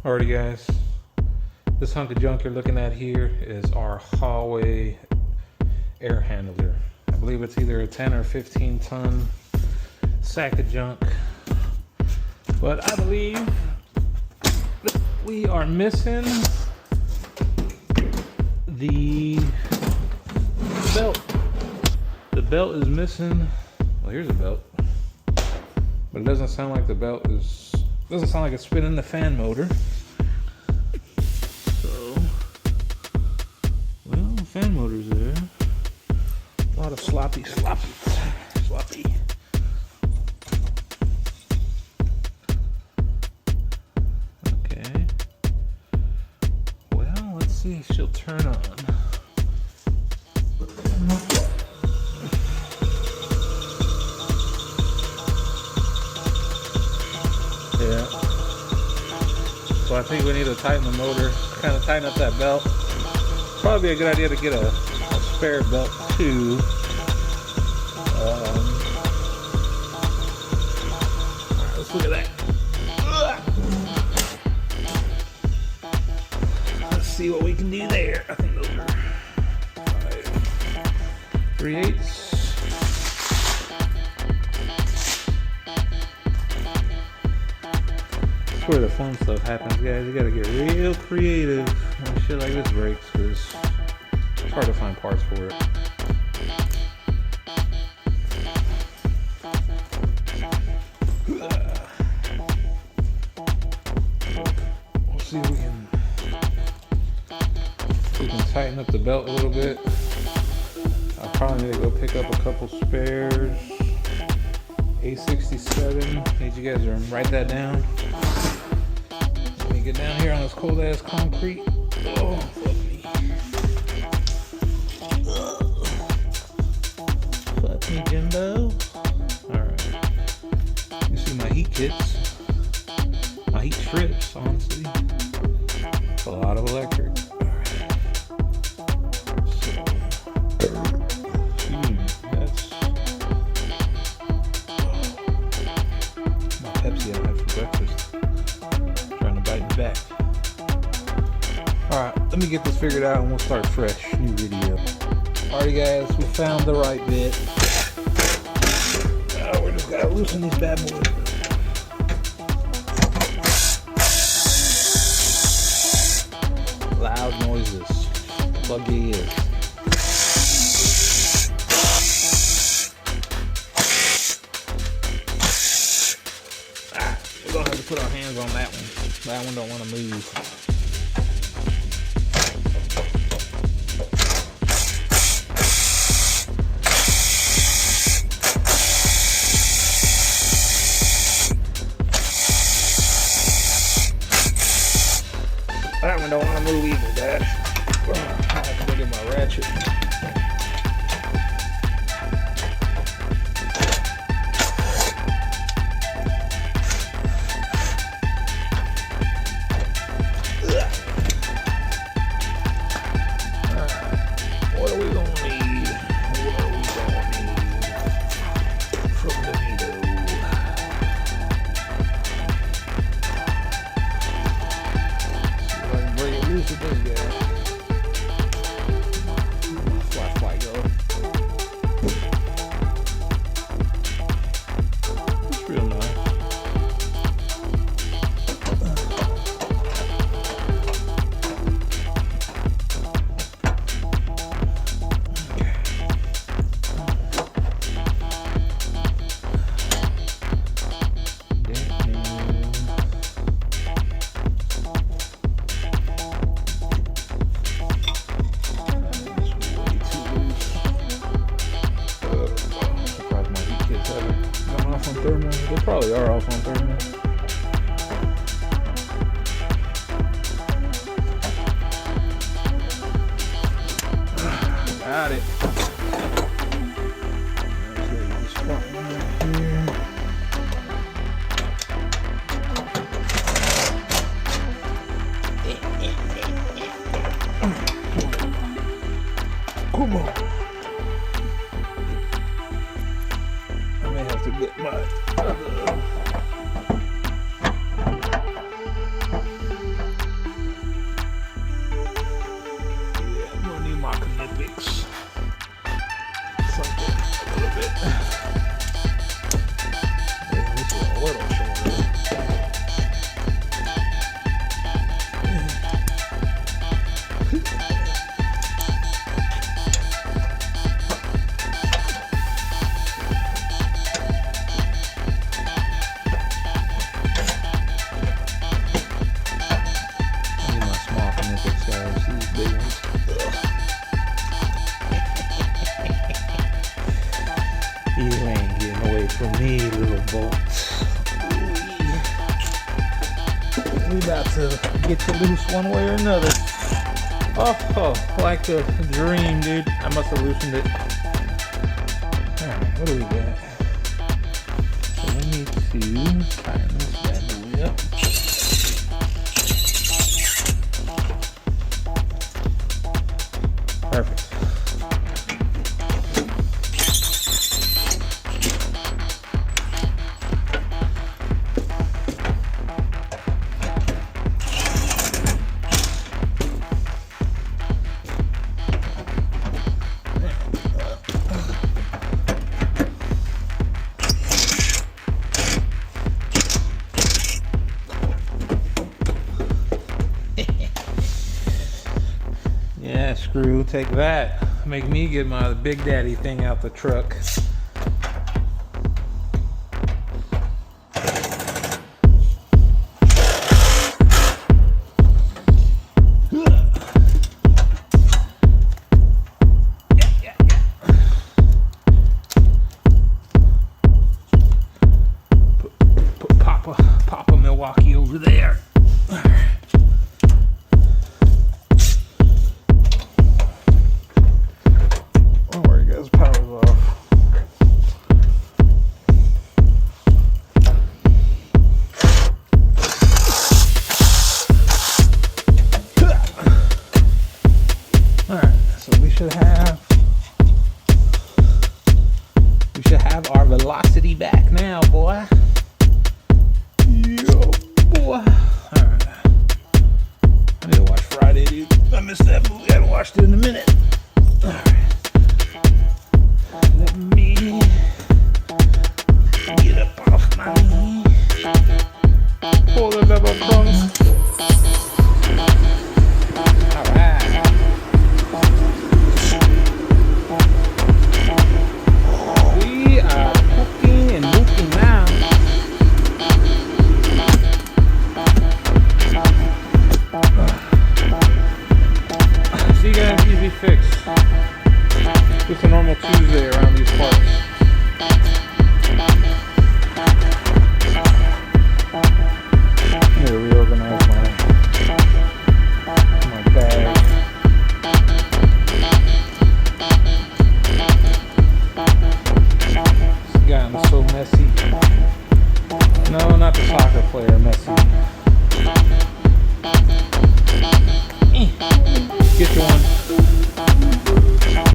Alrighty guys, this hunk of junk you're looking at here is our hallway air handler. I believe it's either a 10 or 15 ton sack of junk, but I believe that we are missing the belt. The belt is missing. Well, here's a belt, but it doesn't sound like the belt is, doesn't sound like it's spinning the fan motor. So, well, the fan motor's there. A lot of sloppy. Okay. Well, let's see if she'll turn on. Yeah. So I think we need to tighten the motor, kind of tighten up that belt. Probably be a good idea to get a spare belt too. Alright, let's look at that. Let's see what we can do there. I think those are 3/8. That's where the fun stuff happens, guys. You gotta get real creative when shit like this breaks, because it's hard to find parts for it. We'll see if we can tighten up the belt a little bit. I probably need to go pick up a couple spares. A67. Need you guys to write that down. Let me get down here on this cold ass concrete. Oh, fuck me. Fuck me, Jimbo. Alright. You see my heat kits. My heat strips, honestly. It's a lot of electric. Alright, let me get this figured out and we'll start fresh. New video. Alright guys, we found the right bit. Now we're just gotta loosen these bad boys. Loud noises. Pluggy is. We're gonna have to put our hands on that one. That one don't want to move. That one don't want to move either, Dad. I have to go get my ratchet. What are we gonna need? From the needle? Break it loose with this guy. Flashlight go. It's real nice. They probably are off on thermal. Got it. Come on. I may have to get my about to get you loose one way or another. Oh, like a dream, dude. I must have loosened it. Alright, what do we got? So we need to tighten this bad boy up. Perfect. Yeah, screw, take that. Make me get my Big Daddy thing out the truck. Put Papa Milwaukee over there. We should have our velocity back now, boy. Yo, boy. Alright. I need to watch Friday, dude. I missed that movie. I haven't watched it in a minute. Alright. Let me get up off my knee. Pull the lever from. Fixed. Just a normal Tuesday around these parts. I need to reorganize my bag. It's gotten so messy. No, not the soccer player messy. Get you one.